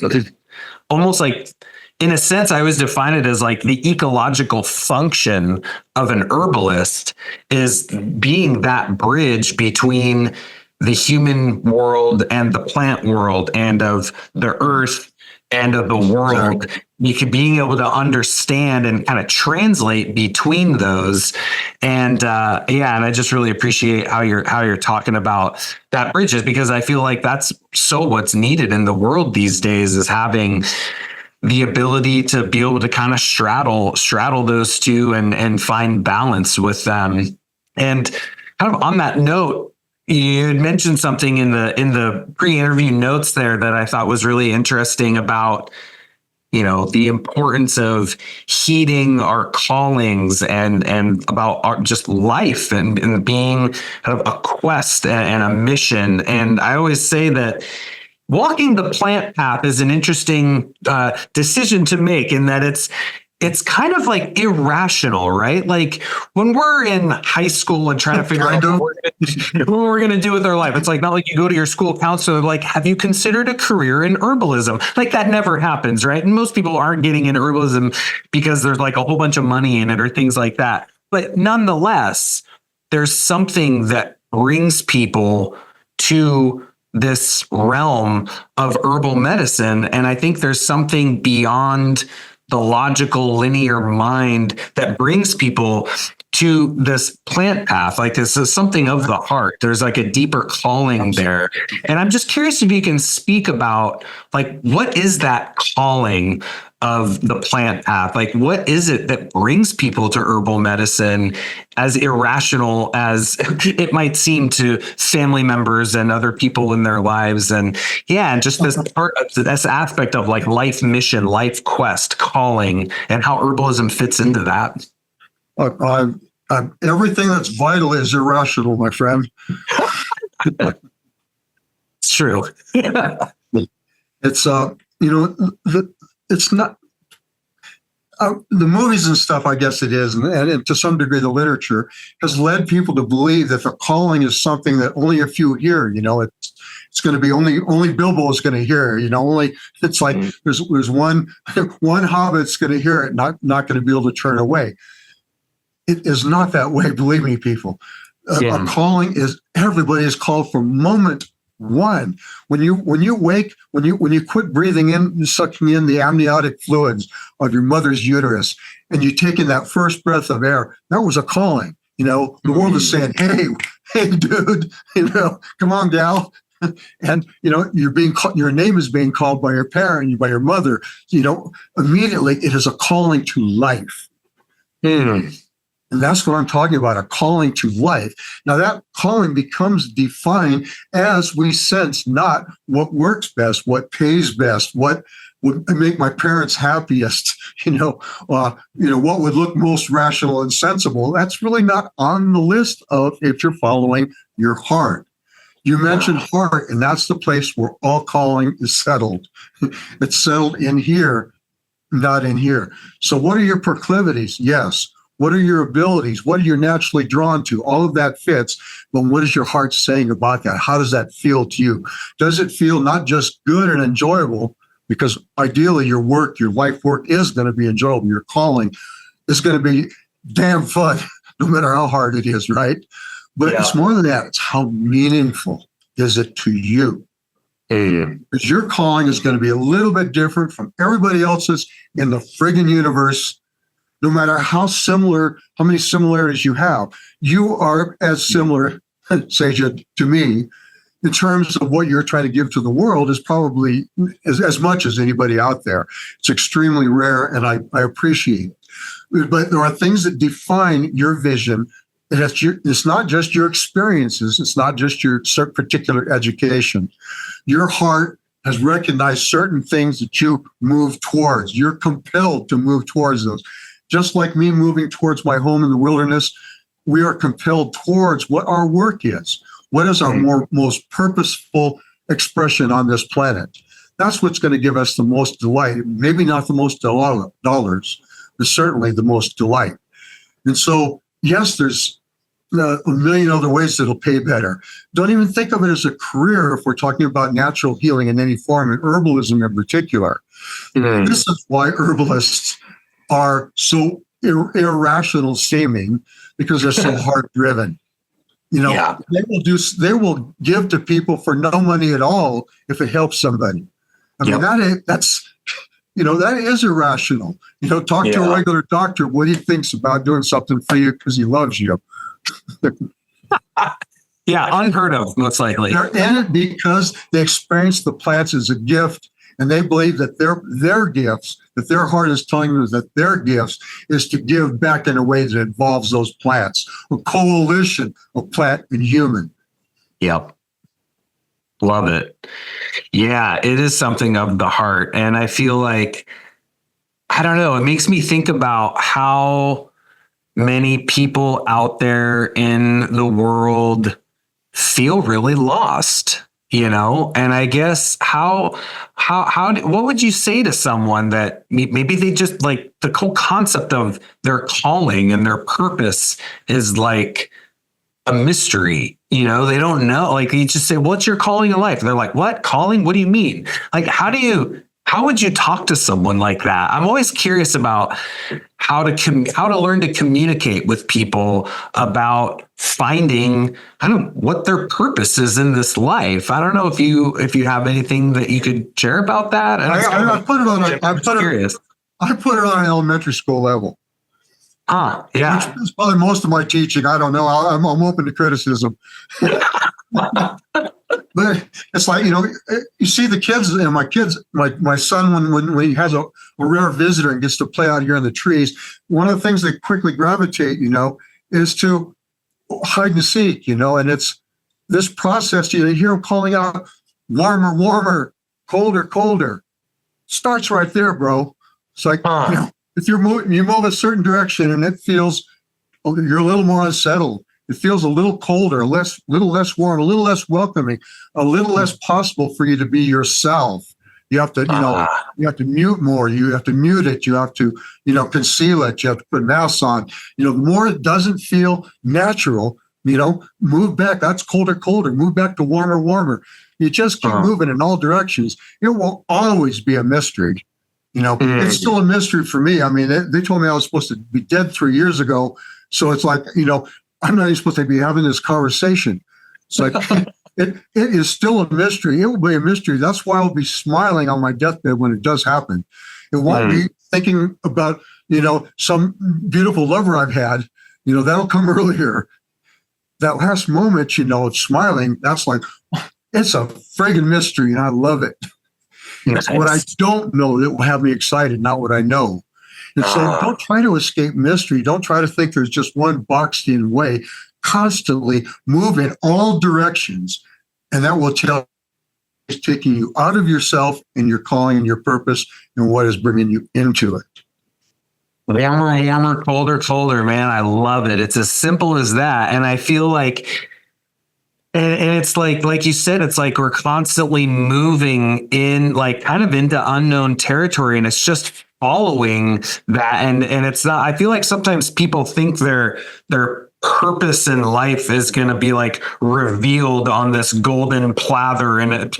almost like, in a sense, I always define it as like the ecological function of an herbalist is being that bridge between the human world and the plant world and of the earth and of the world. Exactly. You could being able to understand and kind of translate between those. And and I just really appreciate how you're talking about that bridges, because I feel like that's so what's needed in the world these days, is having the ability to be able to kind of straddle those two and find balance with them. And kind of on that note, you had mentioned something in the pre-interview notes there that I thought was really interesting about, the importance of heeding our callings and about our just life and being kind of a quest and a mission. And I always say that, walking the plant path is an interesting decision to make in that it's kind of like irrational, right? Like when we're in high school and trying to figure out what we're going to do with our life, it's like not like you go to your school counselor, like, have you considered a career in herbalism? Like that never happens, right? And most people aren't getting into herbalism because there's like a whole bunch of money in it or things like that. But nonetheless, there's something that brings people to this realm of herbal medicine. And I think there's something beyond the logical linear mind that brings people to this plant path. Like this is something of the heart. There's like a deeper calling there. And I'm just curious if you can speak about like, what is that calling of the plant path? Like, what is it that brings people to herbal medicine, as irrational as it might seem to family members and other people in their lives? And yeah, and just this part of this aspect of like life mission, life quest, calling, and how herbalism fits into that. Everything that's vital is irrational, my friend. It's true. It's it's not the movies and stuff. I guess it is, and to some degree, the literature has led people to believe that the calling is something that only a few hear. It's going to be only Bilbo is going to hear. Only it's like there's one hobbit's going to hear it, not going to be able to turn away. It is not that way. Believe me, people. A calling is everybody is called from moment one. When you wake, when you quit breathing in, sucking in the amniotic fluids of your mother's uterus, and you take in that first breath of air, that was a calling. The world is saying, hey, dude, come on, gal. And your name is being called by your parent, by your mother. Immediately it is a calling to life. And that's what I'm talking about, a calling to life. Now, that calling becomes defined as we sense not what works best, what pays best, what would make my parents happiest, what would look most rational and sensible. That's really not on the list of if you're following your heart. You mentioned heart, and that's the place where all calling is settled. It's settled in here, not in here. So what are your proclivities? Yes. What are your abilities? What are you naturally drawn to? All of that fits. But what is your heart saying about that? How does that feel to you? Does it feel not just good and enjoyable? Because ideally your life work is going to be enjoyable. Your calling is going to be damn fun, no matter how hard it is, right? But it's more than that. It's how meaningful is it to you? Because your calling is going to be a little bit different from everybody else's in the friggin' universe. No matter how many similarities you have, you are as similar, Sajah, to me, in terms of what you're trying to give to the world is probably as much as anybody out there. It's extremely rare, and I appreciate it. But there are things that define your vision. It's not just your experiences. It's not just your particular education. Your heart has recognized certain things that you move towards. You're compelled to move towards those. Just like me moving towards my home in the wilderness, we are compelled towards what our work is. What is our most purposeful expression on this planet? That's what's going to give us the most delight. Maybe not the most dollars, but certainly the most delight. And so, yes, there's a million other ways that'll pay better. Don't even think of it as a career if we're talking about natural healing in any form, and herbalism in particular. This is why herbalists are so irrational seeming, because they're so heart driven. They will give to people for no money at all if it helps somebody. I mean, that is irrational. Talk to a regular doctor what he thinks about doing something for you because he loves you. Unheard of, most likely. They're in it because they experience the plants as a gift, and they believe that their gifts, that their heart is telling them that their gifts is to give back in a way that involves those plants, a coalition of plant and human. Yep. Love it. Yeah, it is something of the heart. And I feel like, I don't know, it makes me think about how many people out there in the world feel really lost. And I guess what would you say to someone that maybe they just like the whole concept of their calling and their purpose is like a mystery. They don't know. Like you just say, what's your calling in life? And they're like, what calling? What do you mean? Like, how would you talk to someone like that? I'm always curious about how to learn to communicate with people about finding, what their purpose is in this life. I don't know if you have anything that you could share about that. I put it on. I put it on an elementary school level. Yeah. Which is probably most of my teaching. I don't know. I'm open to criticism. But it's like, you see the kids and my son, when he has a rare visitor and gets to play out here in the trees, one of the things they quickly gravitate, is to hide and seek, and it's this process, you hear them calling out warmer, warmer, colder, colder. Starts right there, bro. It's like, if you move a certain direction and it feels, you're a little more unsettled. It feels a little colder, a little less warm, a little less welcoming, a little less possible for you to be yourself. You have to, you have to mute more. You have to mute it. You have to, conceal it. You have to put a mask on. The more it doesn't feel natural, move back. That's colder, colder. Move back to warmer, warmer. You just keep moving in all directions. It will always be a mystery. It's still a mystery for me. I mean, they told me I was supposed to be dead 3 years ago. So it's like, I'm not even supposed to be having this conversation. It's like, it is still a mystery. It will be a mystery. That's why I'll be smiling on my deathbed when it does happen. It won't be thinking about, some beautiful lover I've had, that'll come earlier. That last moment, of smiling, that's like, it's a friggin' mystery and I love it. It's what I don't know that will have me excited, not what I know. And so don't try to escape mystery. Don't try to think there's just one boxed-in way. Constantly move in all directions, and that will tell it's taking you out of yourself and your calling and your purpose and what is bringing you into it. Hammer, colder, colder, man. I love it. It's as simple as that. And I feel like, and it's like you said, it's like we're constantly moving in, like kind of into unknown territory, and it's just following that. And it's not, I feel like sometimes people think their purpose in life is going to be like revealed on this golden platter and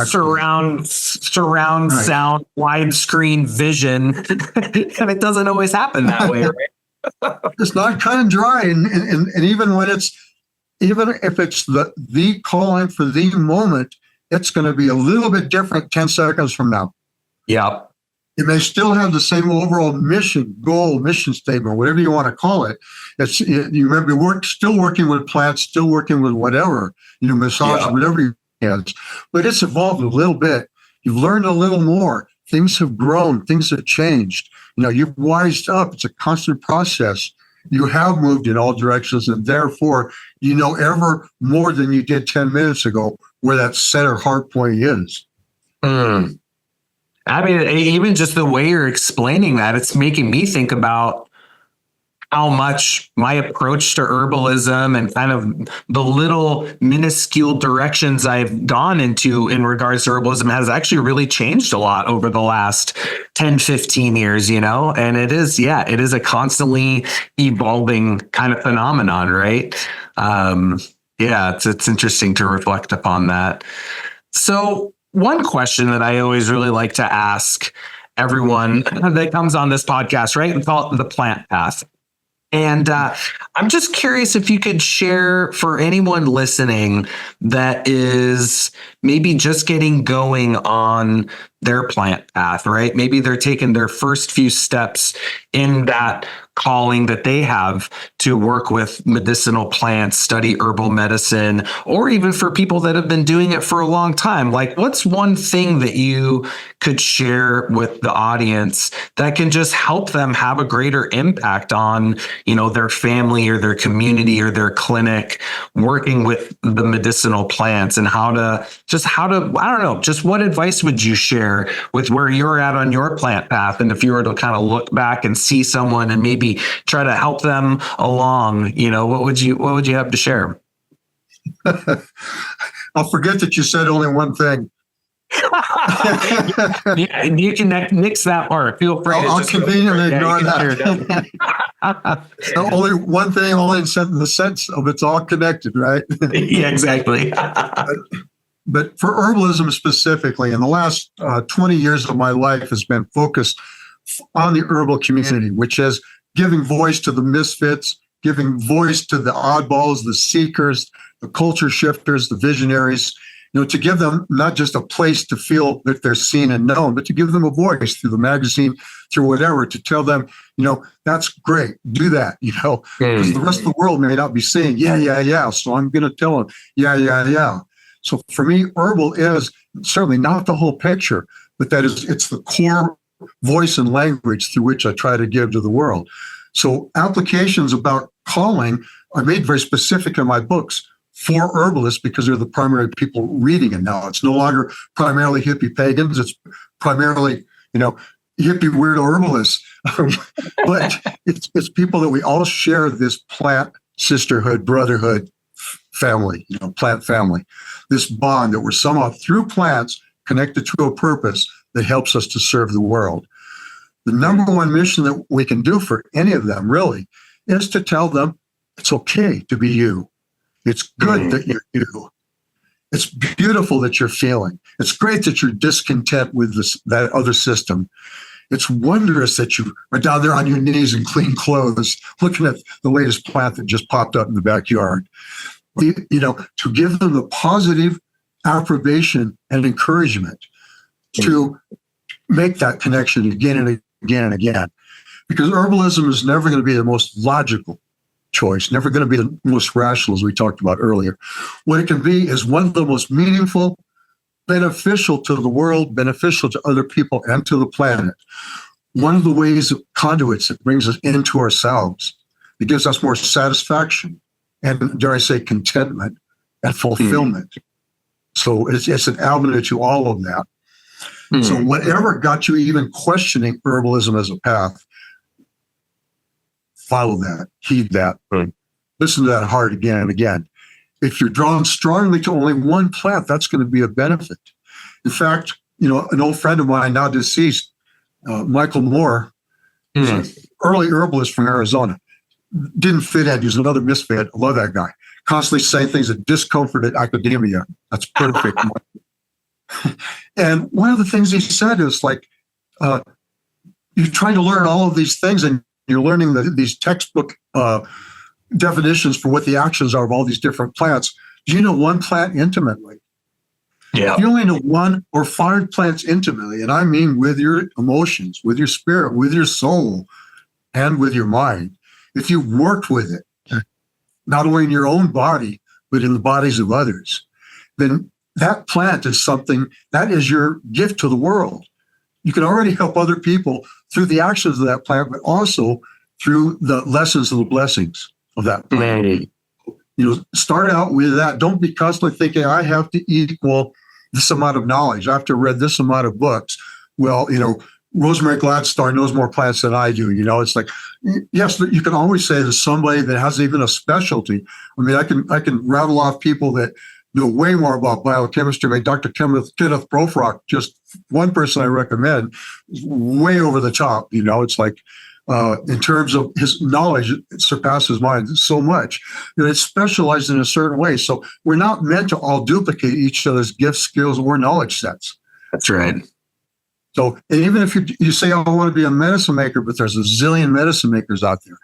surround sound widescreen vision. And it doesn't always happen that way, right? It's not cut and dry. And even if it's the calling for the moment, it's going to be a little bit different 10 seconds from now. Yeah. It may still have the same overall mission statement, whatever you want to call it. It's, you remember, still working with plants, still working with whatever, massage, whatever you have. But it's evolved a little bit. You've learned a little more. Things have grown. Things have changed. You've wised up. It's a constant process. You have moved in all directions, and therefore, ever more than you did 10 minutes ago where that center heart point is. I mean, even just the way you're explaining that, it's making me think about how much my approach to herbalism and kind of the little minuscule directions I've gone into in regards to herbalism has actually really changed a lot over the last 10, 15 years, and it is a constantly evolving kind of phenomenon, right? It's interesting to reflect upon that. So one question that I always really like to ask everyone that comes on this podcast, right? We call it the plant path. And I'm just curious if you could share for anyone listening that is maybe just getting going on their plant path, right? Maybe they're taking their first few steps in that calling that they have to work with medicinal plants, study herbal medicine, or even for people that have been doing it for a long time. Like, what's one thing that you could share with the audience that can just help them have a greater impact on, their family or their community or their clinic, working with the medicinal plants, and how to, I don't know, just what advice would you share with where you're at on your plant path? And if you were to kind of look back and see someone and maybe try to help them along, what would you have to share? I'll forget that you said only one thing. You can nix that part. Feel free. I'll conveniently ignore that. So only one thing, only in the sense of it's all connected, right? Yeah, exactly. But for herbalism specifically, in the last 20 years of my life has been focused on the herbal community, which is giving voice to the misfits, giving voice to the oddballs, the seekers, the culture shifters, the visionaries, to give them not just a place to feel that they're seen and known, but to give them a voice through the magazine, through whatever, to tell them, that's great, do that, because the rest of the world may not be saying, yeah. So I'm going to tell them, yeah. So for me, herbal is certainly not the whole picture, but it's the core voice and language through which I try to give to the world. So applications about calling are made very specific in my books for herbalists because they're the primary people reading it now. It's no longer primarily hippie pagans. It's primarily, hippie weirdo herbalists. But it's people that we all share this plant sisterhood, brotherhood family, plant family, this bond that we're somehow through plants connected to a purpose that helps us to serve the world. The number one mission that we can do for any of them really is to tell them it's okay to be you. It's good that you're you. It's beautiful that you're feeling. It's great that you're discontent with that other system. It's wondrous that you are down there on your knees in clean clothes, looking at the latest plant that just popped up in the backyard. To give them the positive approbation and encouragement to make that connection again and again and again. Because herbalism is never going to be the most logical choice, never going to be the most rational, as we talked about earlier. What it can be is one of the most meaningful, beneficial to the world, beneficial to other people and to the planet. One of the ways of conduits that brings us into ourselves. It gives us more satisfaction and, dare I say, contentment and fulfillment. So it's an avenue to all of that. So whatever got you even questioning herbalism as a path, follow that, heed that, listen to that heart again and again. If you're drawn strongly to only one plant, that's going to be a benefit. In fact, an old friend of mine, now deceased, Michael Moore, early herbalist from Arizona, didn't fit in. He was another misfit. I love that guy. Constantly saying things that discomforted academia. That's perfect. And one of the things he said is like, you're trying to learn all of these things and you're learning these textbook definitions for what the actions are of all these different plants. Do you know one plant intimately? Yeah. If you only know one or 5 plants intimately, and I mean with your emotions, with your spirit, with your soul, and with your mind, if you worked with it, not only in your own body, but in the bodies of others, then that plant is something that is your gift to the world. You can already help other people through the actions of that plant, but also through the lessons of the blessings of that plant. Start out with that. Don't be constantly thinking, I have to equal this amount of knowledge. I have to read this amount of books. Well, Rosemary Gladstar knows more plants than I do. It's like, yes, you can always say to somebody that has even a specialty. I mean, I can rattle off people that know way more about biochemistry. I mean, Dr. Kenneth Brofrock, just one person I recommend, way over the top. It's like, in terms of his knowledge, it surpasses mine so much. It's specialized in a certain way. So we're not meant to all duplicate each other's gifts, skills, or knowledge sets. That's right. So, and even if you say, I want to be a medicine maker, but there's a zillion medicine makers out there.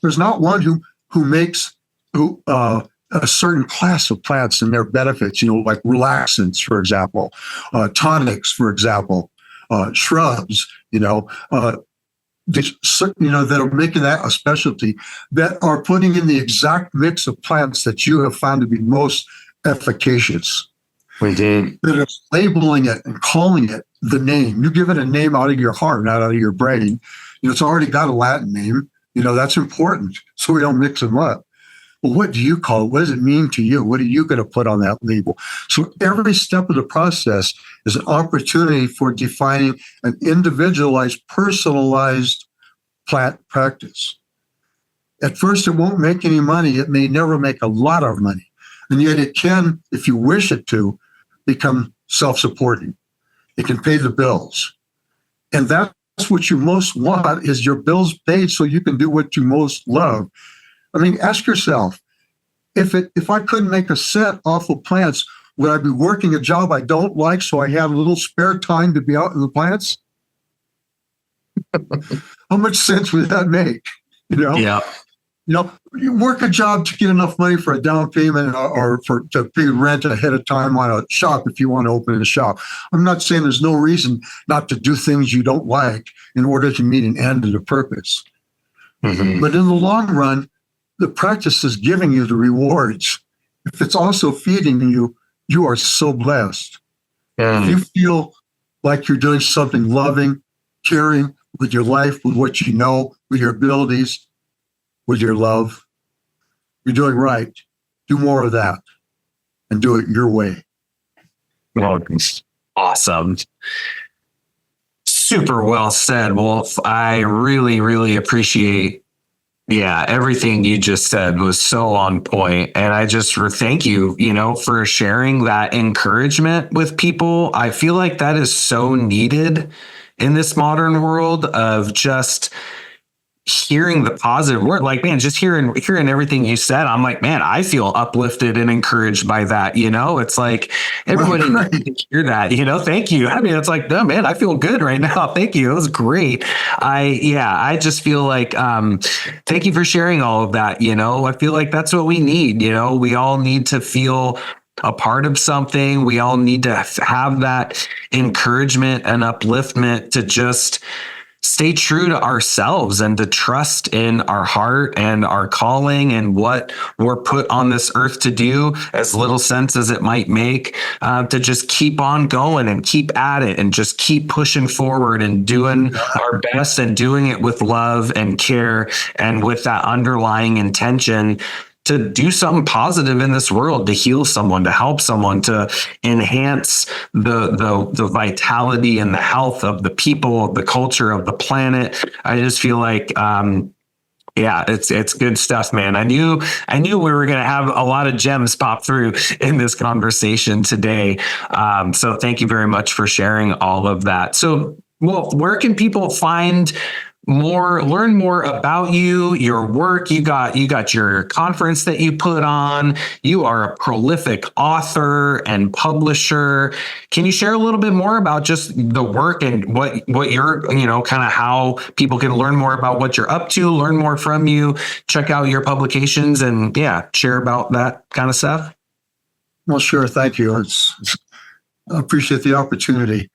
There's not one who makes a certain class of plants and their benefits, like relaxants, for example, tonics, for example, shrubs, that are making that a specialty, that are putting in the exact mix of plants that you have found to be most efficacious. Indeed. That are labeling it and calling it the name. You give it a name out of your heart, not out of your brain. It's already got a Latin name. That's important, so we don't mix them up. Well, what do you call it? What does it mean to you? What are you going to put on that label? So every step of the process is an opportunity for defining an individualized, personalized plant practice. At first, it won't make any money. It may never make a lot of money And yet it can, if you wish it to, become self-supporting. It can pay the bills. And that's what you most want, is your bills paid so you can do what you most love. I mean, ask yourself, if I couldn't make a cent off of plants, would I be working a job I don't like so I have a little spare time to be out in the plants? How much sense would that make? Yeah. You work a job to get enough money for a down payment or to pay rent ahead of time on a shop if you want to open a shop. I'm not saying there's no reason not to do things you don't like in order to meet an end and a purpose. Mm-hmm. But in the long run, the practice is giving you the rewards. If it's also feeding you, you are so blessed. If you feel like you're doing something loving, caring with your life, with what you know, with your abilities, with your love, you're doing right. Do more of that and do it your way. Well, awesome. Super well said, Wolf. I really, really appreciate everything you just said was so on point. And I just thank you, for sharing that encouragement with people. I feel like that is so needed in this modern world of just hearing the positive word. Like, man, just hearing everything you said, I'm like, man, I feel uplifted and encouraged by that. It's like everybody needs to hear that, thank you. I mean, it's like, no, man, I feel good right now. Thank you. It was great. I just feel like, thank you for sharing all of that. I feel like that's what we need. We all need to feel a part of something. We all need to have that encouragement and upliftment to just stay true to ourselves and to trust in our heart and our calling and what we're put on this earth to do, as little sense as it might make, to just keep on going and keep at it and just keep pushing forward and doing our best and doing it with love and care and with that underlying intention to do something positive in this world, to heal someone, to help someone, to enhance the vitality and the health of the people, of the culture, of the planet. I just feel like, it's good stuff, man. I knew we were going to have a lot of gems pop through in this conversation today. So thank you very much for sharing all of that. So, well, where can people learn more about you, your work? You got your conference that you put on. You are a prolific author and publisher. Can you share a little bit more about just the work and what you're, kind of how people can learn more about what you're up to, learn more from you, check out your publications, and share about that kind of stuff? Well, sure. Thank you. I appreciate the opportunity.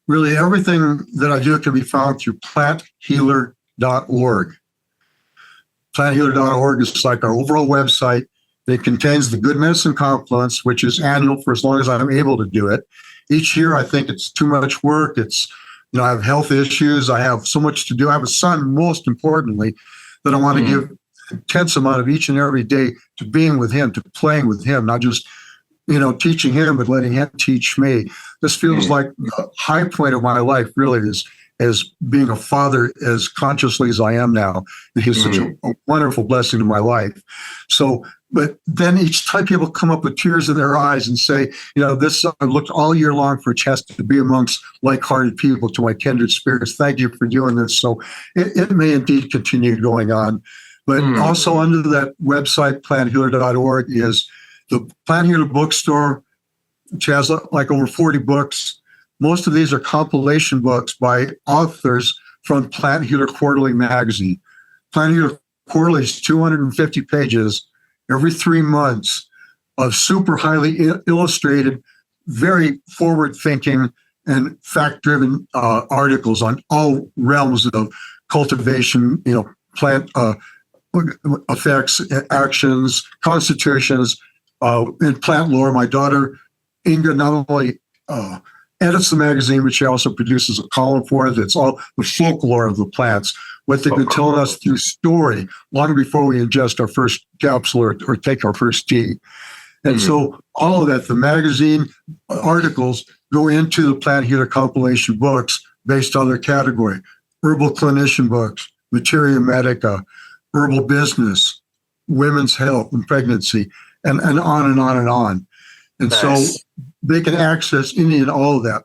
Really, everything that I do can be found through planthealer.org. Planthealer.org is like our overall website. It contains the Good Medicine Confluence, which is annual for as long as I'm able to do it. Each year, I think it's too much work. I have health issues. I have so much to do. I have a son, most importantly, that I want to give an intense amount of each and every day to being with him, to playing with him, not just teaching him, but letting him teach me. This feels like the high point of my life, really, is being a father as consciously as I am now. And he's such a wonderful blessing to my life. So, but then each time people come up with tears in their eyes and say, I looked all year long for a chance to be amongst like-hearted people, to my kindred spirits. Thank you for doing this. So it may indeed continue going on. But also under that website, planthealer.org, is the Plant Healer bookstore, which has like over 40 books. Most of these are compilation books by authors from Plant Healer Quarterly magazine. Plant Healer Quarterly is 250 pages every 3 months of super highly illustrated, very forward-thinking and fact-driven articles on all realms of cultivation, plant effects, actions, constitutions, in plant lore. My daughter, Inga, not only edits the magazine, but she also produces a column for it. It's all the folklore of the plants, what they've been telling us through story long before we ingest our first capsule or take our first tea. And so all of that, the magazine articles go into the Plant Healer compilation books based on their category. Herbal clinician books, materia medica, herbal business, women's health and pregnancy. and on and on and on. And Nice. so they can access any and all of that.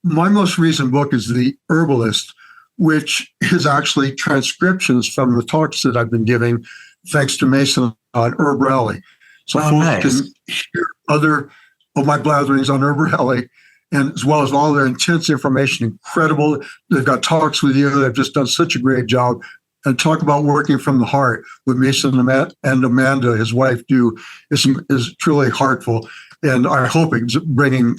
My most recent book is The Herbalist, which is actually transcriptions from the talks that I've been giving, thanks to Mason on Herbalist. So folks nice. can hear other of my blatherings on Herbalist, and as well as all their intense information, incredible. They've got talks with you. They've just done such a great job. And talk about working from the heart, what Mason and Amanda, his wife, do is truly heartful. And I hope it's bringing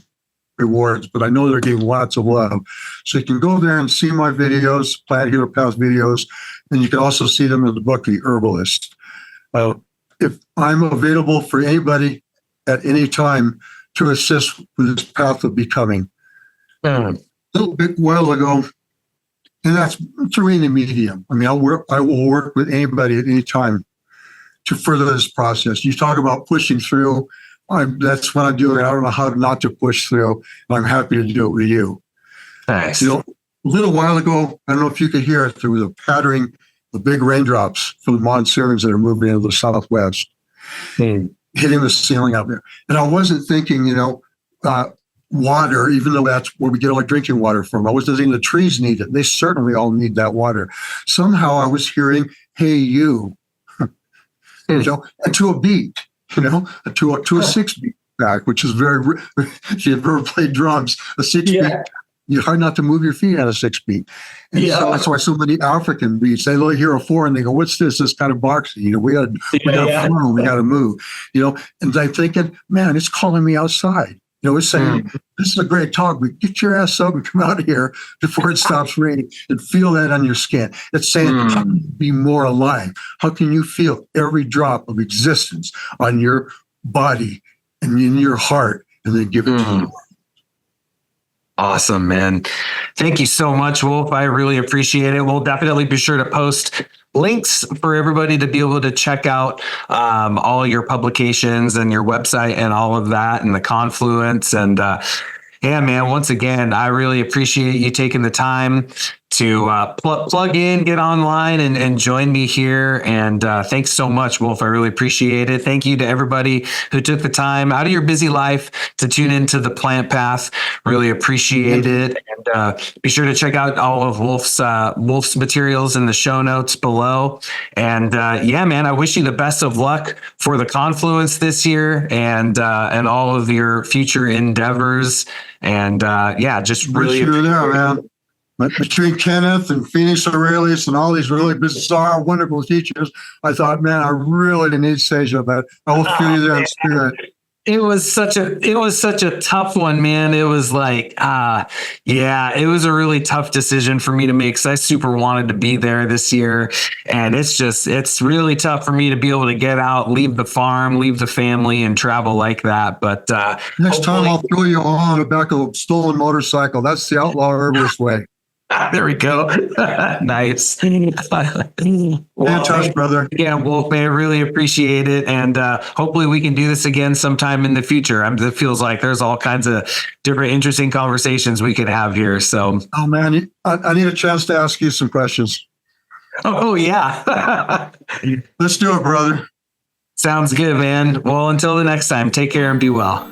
rewards, but I know they're getting lots of love. So you can go there and see my videos, Plant Healer Path videos, and you can also see them in the book, The Herbalist. If I'm available for anybody at any time to assist with this path of becoming. A little bit while ago, and that's through any medium. I mean, I will work with anybody at any time to further this process. You talk about pushing through. That's what I do. I don't know how not to push through, and I'm happy to do it with you. Nice. A little while ago, I don't know if you could hear it, there was a pattering, the big raindrops from the monsoons that are moving into the Southwest, hitting the ceiling out there. And I wasn't thinking, water, even though that's where we get our drinking water from. I wasn't thinking the trees need it. They certainly all need that water. Somehow I was hearing, hey, you, and to a beat, to a 6-beat back, which is very, if you've ever played drums, a 6-beat, you're hard not to move your feet on a 6-beat. And so that's why so many African beats, they hear a 4 and they go, what's this? This kind of boxing, we got to flow, we got to move, and I'm thinking, man, it's calling me outside. It's saying, this is a great talk, but get your ass up and come out of here before it stops raining and feel that on your skin. It's saying, how can you be more alive? How can you feel every drop of existence on your body and in your heart, and then give it to you? Awesome, man. Thank you so much, Wolf. I really appreciate it. We'll definitely be sure to post links for everybody to be able to check out all your publications and your website and all of that, and the Confluence. And yeah, man, once again, I really appreciate you taking the time to plug in, get online, and join me here. And thanks so much, Wolf. I really appreciate it. Thank you to everybody who took the time out of your busy life to tune into the Plant Path. Really appreciate it. And be sure to check out all of Wolf's materials in the show notes below. And yeah, man, I wish you the best of luck for the Confluence this year, and all of your future endeavors. And yeah, just really there, man. Between Kenneth and Phoenix Aurelius and all these really bizarre, wonderful teachers, I thought, man, I really need Sajah, but I will feel you there in spirit. It was such a tough one, man. It was like, it was a really tough decision for me to make, because I super wanted to be there this year. And it's really tough for me to be able to get out, leave the farm, leave the family, and travel like that. But next time I'll throw you on the back of a stolen motorcycle. That's the outlaw herbalist way. There we go. Nice. Fantastic, brother. Yeah, Wolf, man, I really appreciate it. And hopefully we can do this again sometime in the future. It feels like there's all kinds of different interesting conversations we could have here. So, oh, man, I need a chance to ask you some questions. Oh yeah. Let's do it, brother. Sounds good, man. Well, until the next time, take care and be well.